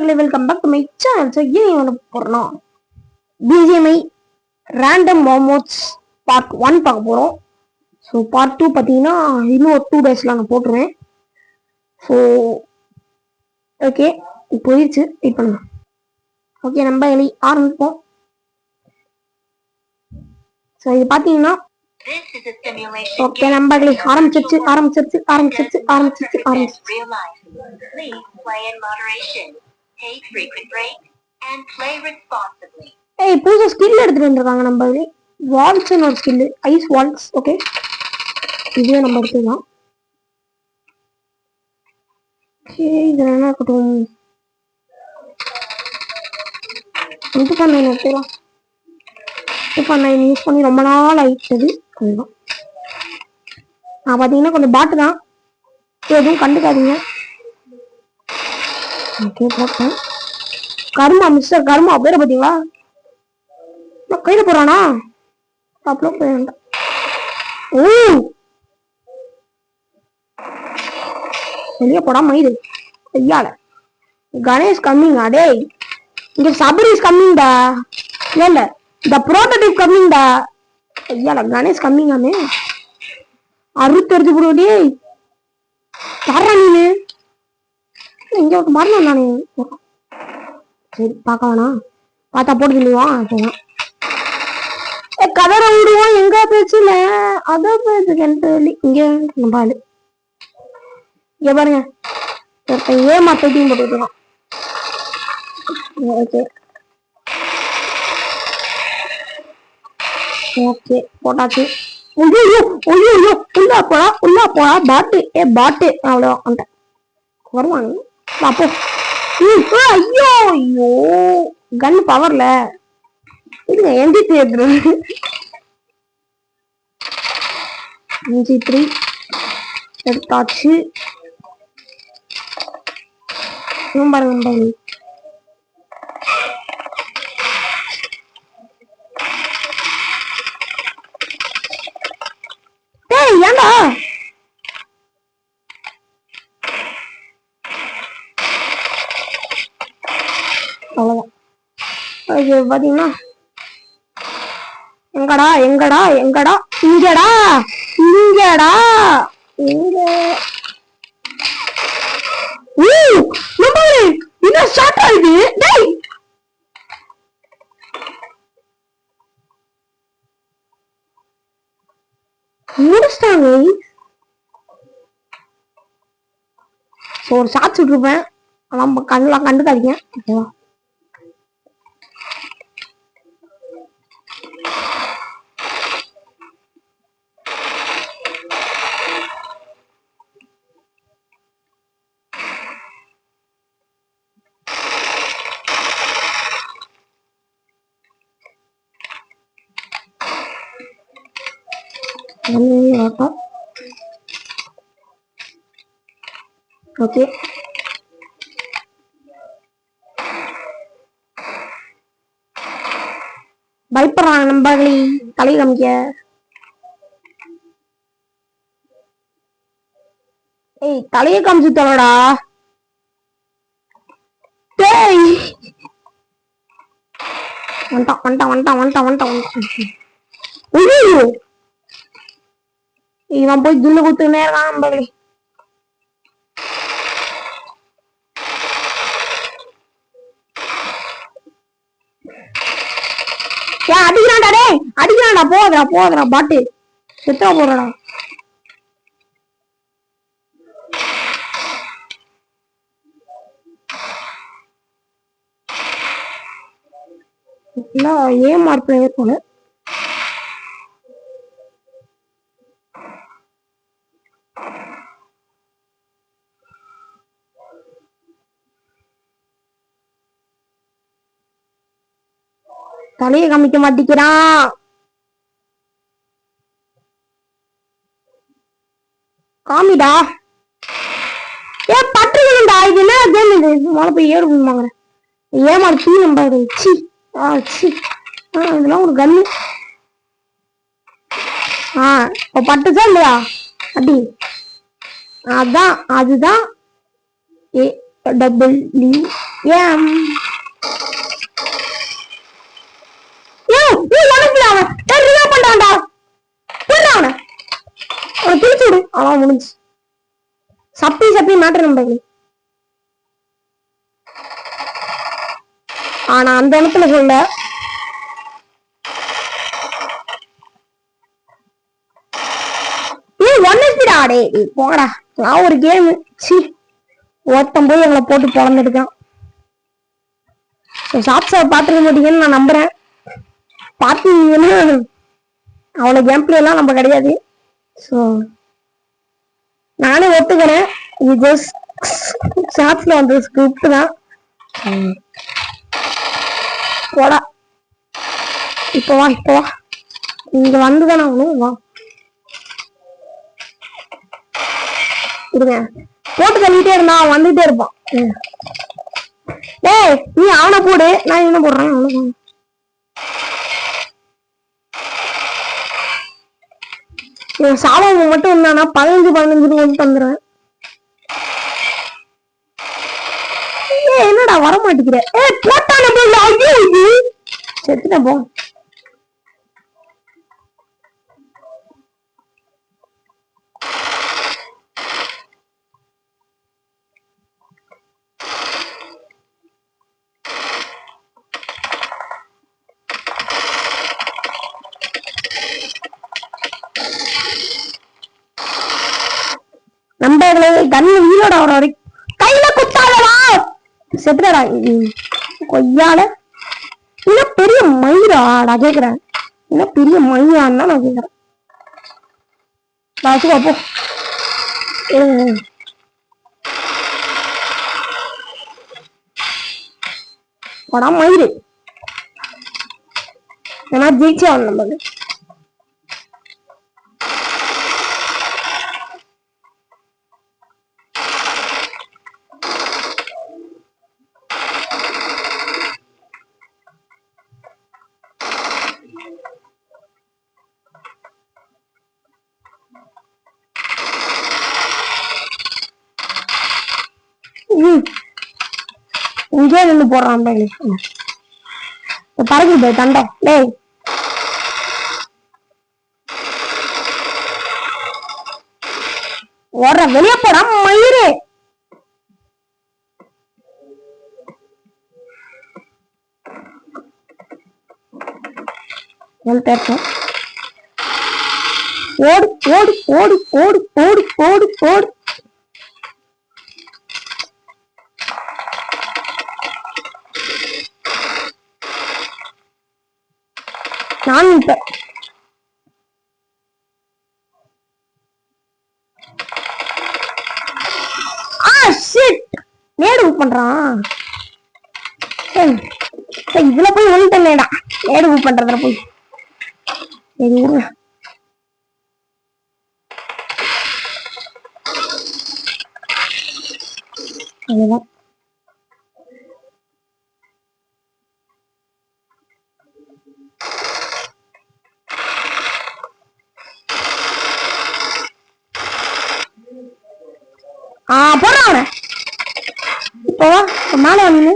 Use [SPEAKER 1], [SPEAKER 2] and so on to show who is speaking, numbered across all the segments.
[SPEAKER 1] Welcome back to my channel. So ஏன் ஒன்று போடுறோம், பிஜிஎம்ஐ ரேண்டம் மோமோட்ஸ் பார்ட் 1 பார்க்க போகிறோம். ஸோ பார்ட் 2 பார்த்தீங்கன்னா இன்னும் ஒரு 2 daysல நான் போட்டுருவேன். ஸோ ஓகே, இப்போ போயிடுச்சு, வெயிட் பண்ணுங்க. ஓகே, நம்ம ஆரம்பிப்போம். ஸோ இது பார்த்தீங்கன்னா ஓகே, நம்ம ஆரம்பிச்சிருச்சு. Take frequent breaks and play responsibly. ஏய், புதுசா ஸ்கில் எடுத்துட்டு வந்திருக்காங்க. நம்ம வால்ஸ் ஒரு ஸ்கில், ஐஸ் வால்ஸ். ஓகே, இதுவே நம்ம எடுத்துக்கலாம். ஓகே, இது என்ன இருக்கட்டும், இது பண்ண எடுத்துக்கலாம். இப்போ நான் யூஸ் பண்ணி ரொம்ப நாள் ஆயிடுச்சு. அதுதான் நான் பார்த்தீங்கன்னா கொஞ்சம் பாட்டு தான், எதுவும் கண்டுக்காதீங்க. ஓகே, போட்டேன். கர்மா, மிஸ்டர் கர்மா பேரை பார்த்தீங்களா? கையில போறானா? ஓ, வெளியே போடா மயிறு ஐயால. கணேஷ் கம்மிங். அடே, இங்க சபரி இஸ் கம்மிங் டா. இல்ல, த ப்ரோட்டோடைப் கம்மிங் டா. ஐயால கணேஷ் கம்மிங்காமே. அறுத்தெடுத்து போடுவதே தர நீனு. இங்க ஒரு மரணம் நானே. சரி, பார்க்க வேணாம், பார்த்தா போட்டு சொல்லுவான். கதற விடுவோம். எங்க பேச்சுல அதான் பேச்சு. இங்க நம்ம ஆளு இங்க பாருங்க, ஏமாத்தையும் போட்டுருக்கான். ஓகே ஓகே, போட்டாச்சு. உள்ள போடா பாட்டு. பாட்டு அவ்வளோ வருவாங்க. அப்போ ஐயோ ஐயோ, கன் பவர்ல இல்ல. MP3 MP3 எடுத்தாச்சு. பாருங்க, ஏண்டா அவ்வளவுதான். பாத்தீங்கன்னா எங்கடா எங்கடா எங்கடா, இங்கடா இங்கடா எங்க இன்னும் ஸ்டார்ட் ஆகுது. முடிச்சிட்டாங்க. ஒரு ஷாட் சுட்டுருப்பேன், நம்ம கண்ணெல்லாம் கண்டுக்காதீங்க. ஓகேவா? ஓகே, பயப்படுறாங்க நம்பர்களே. தலை காமிக்க. ஏய், தலையை காமிச்சு தரடா. இவன் போய் துள்ளு குத்துனே இருக்கான் நம்பர்களே. அடிக்கிறான்டா, டே அடிக்கிறான்டா. போதுடா பாட்டு செத்தா போறடா. ஏமாறு பிளேயர் போல. தலையை காமிக்க மாட்டேங்கிறான். காமிடா. பட்டுடா. இது என்ன கேம்? இது மழை போய் ஏறுவாங்க. ஏமாறு தீ நம்பாரு. இதெல்லாம் ஒரு கன்னு. பட்டுச்சா இல்லையா? அடி. அதான் அதுதான் AW ஏன் பண்றான்டா அவனை அவனை பிடிச்சு விடு. அவன் முடிஞ்சு சப்பி சப்பி மேட்டர் நம்ம. ஆனா அந்த இடத்துல சொல்ல ஒன்னே போடா. நான் ஒரு கேம் ஒருத்தம் போய் எங்களை போட்டு பொழந்துருக்கான். ஷார்ட்ஸை பாத்துக்க மாட்டீங்கன்னு நான் நம்புறேன். பாத்தீங்கன்னா அவ்வளவு கேம் பிளே எல்லாம் நம்ம கிடையாது. ஸோ நானே ஒத்துக்கிறேன், இது ஜஸ்ட் ஷார்ட்ஸ்ல வந்த ஸ்கிரிப்ட் தான். போடா இப்போ வா, இப்போ வா, இங்க வந்துதானே ஆகணும். வா இருங்க, போட்டு தள்ளிட்டே இருந்தா வந்துட்டே இருப்பான். டேய் நீ அவனை போடு, நான் என்ன போடுறேன். இவன் சாவம் மட்டும் இருந்தானா 15 கொண்டு வந்துடுறேன். என்னடா வர மாட்டேங்கிற? போட்டான செத்துட்டேன் போ. நம்பர்களே கண்ணு உயிரோட வர வரைக்கும் கையில குத்தாதடா. செத்துடா கொய்யால. இன்னும் பெரிய மயிரா நான் கேக்குறேன். இன்னும் பெரிய மயிரான்னு தான் நான் கேக்குறேன். அப்போ படா மயிறு ஏன்னா ஜெயிச்சே ஆகணும் நம்ம. இங்கே நின்று போடுறான் பறக்குது தண்டம். டேய் ஓடுற வெளியே போடா மயிறு. ஓடு ஓடு ஓடு ஓடு ஓடு ஓடு ஓடு. நான் நேடு பண்றான். இதுல போய் ஒழிட்டேடா. நேடு பண்றதுல போய் அதுதான். போறான் அவன. இப்போ மேல வந்து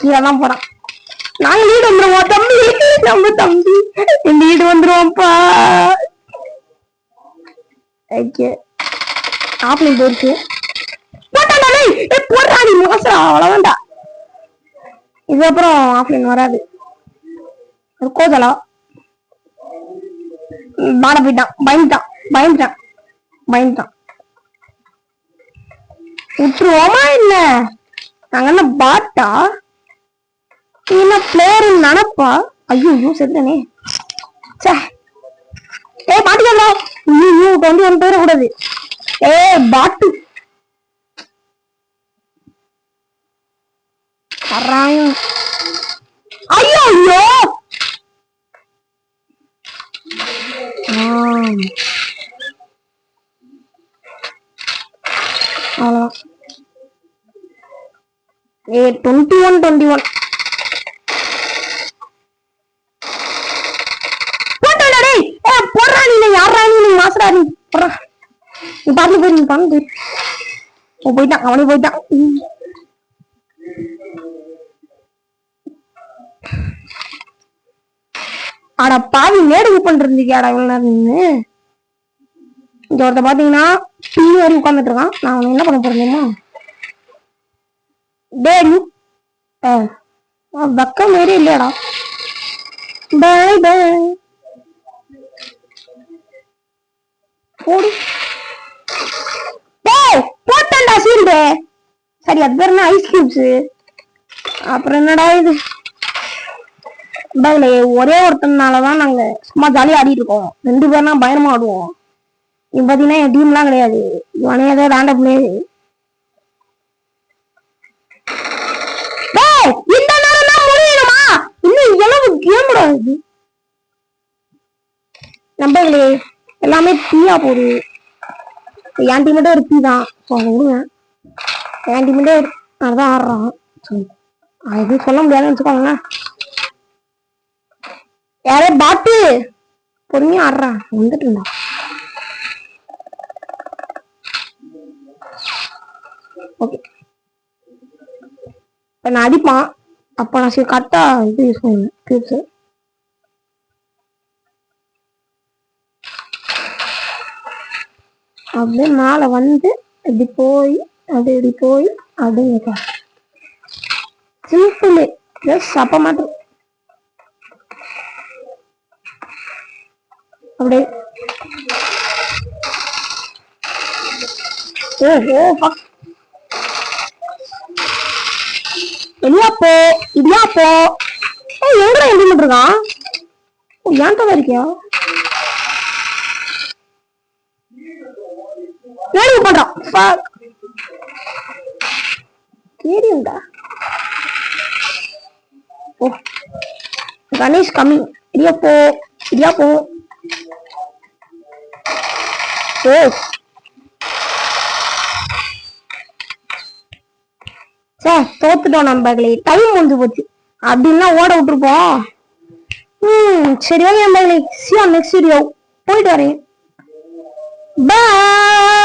[SPEAKER 1] கீழதான் போறான். நாங்க லீடு வந்துருவோம் தம்பி. நம்ம தம்பி லீடு வந்துருவோம்ப்பா. ஓகே ஆப்லைன் போயிருக்கு. போடுறாடி மோசம் அவ்வளவுதான்டா. இதுக்கப்புறம் ஆப்லைன் வராது. கோதலா பாட போயிட்டான். பயந்துட்டான். விட்டுருவோமா இல்ல? நாங்க என்ன பாட்டா என்ன பிளேயர் நினைப்பா? ஐயோ செத்துனே. பாட்டுக்கா 21 பேர கூடாது. பாட்டு ஐயோ ஐயோ. அவ்வளவுதான். 21 போடுறா. நீ யாரா? நீ மாசரா? நீ பாட்டு போய் போயிட்டான், அவனே போயிட்டான். ஆடா பாவி, மேடு பண்றீங்கடா இவ்வளவு நேரம் நின்று. இங்க ஒருத்த பாத்தீங்கன்னா பின்னி வரை உட்கார்ந்துட்டு இருக்கான். நான் அவனை என்ன பண்ண போறேன்னா, டேடி பக்கம் மாரி இல்லையாடா. பாய் பாய் போடு. போட்டான்டா சீல்டு. சரி, அது பேர் என்ன, ஐஸ் கியூப்ஸ். அப்புறம் என்னடா இது, ஒரே ஒருத்தனாலதான் நாங்க சும்மா ஜாலியா ஆடிட்டு இருக்கோம். 2 பேர்னா பயணமா ஆடுவோம். இவன் பாத்தீங்கன்னா என் டீம் எல்லாம் கிடையாது, இவனே ஏதோ ரேண்டம் பிளேயர். இந்த நேரம் தான் முடியணுமா? இன்னும் எவ்வளவு கேம் இது நம்பங்களே, எல்லாமே பீயா போகுது. என் டீம் மட்டும் ஒரு பீ தான். விடுங்க, என் டீம் மட்டும் அதான் ஆடுறான். அது சொல்ல முடியாதுன்னு வச்சுக்கோங்க. யாரே பாட்டு பொறுமையா ஆடுறான், வந்துட்டு இருந்தா. ஓகே, இப்ப நான் அடிப்பான். அப்ப நான் சரி கரெக்டா இது யூஸ் பண்ணுவேன், கியூப்ஸ். அப்படியே மேல வந்து இப்படி போய் அது இப்படி போய் அப்படிங்க. சிம்பிள், ஜஸ்ட் அப்ப மாட்டோம். அப்படியே இடியாப்போ இடியாப்போ. எங்கடா எப்படி இருக்கான்? ஏன்டா இருக்கியா? வேலைக்கு பண்றான். தெரியும்டா. ஓ, கணேஷ் கம்மிங். இடியாப்போ இடியாப்போ. ஓ, சார் தோத்துட்டோம் நண்பர்களே. டைம் முடிஞ்சு போச்சு. அப்படின்னா ஓட விட்டுருப்போம். சரி ஓகே நண்பர்களே, see you on next video. போயிட்டு வரேன். Bye.